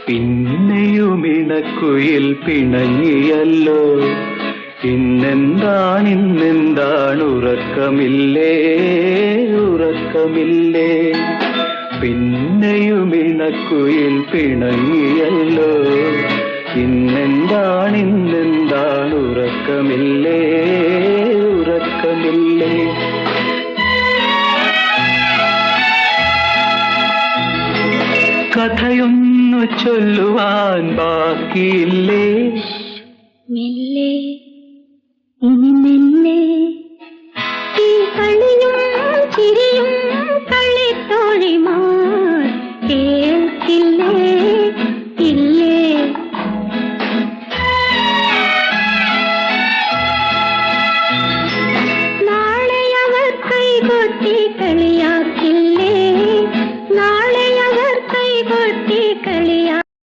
പിന്നെയുമിണക്കുയിൽ പിണങ്ങിയല്ലോ. ഇന്നെന്താണ് ഉറക്കമില്ലേ, ഉറക്കമില്ലേ. പിന്നെയുമിണക്കുയിൽ പിണങ്ങിയല്ലോ. ഇന്നെന്താണ് ഉറക്കമില്ലേ, ഉറക്കമില്ലേ. കഥയൊന്നു ചൊല്ലുവാൻ ബാക്കിയില്ലേ. മെല്ലെ ഇനി മെല്ലെ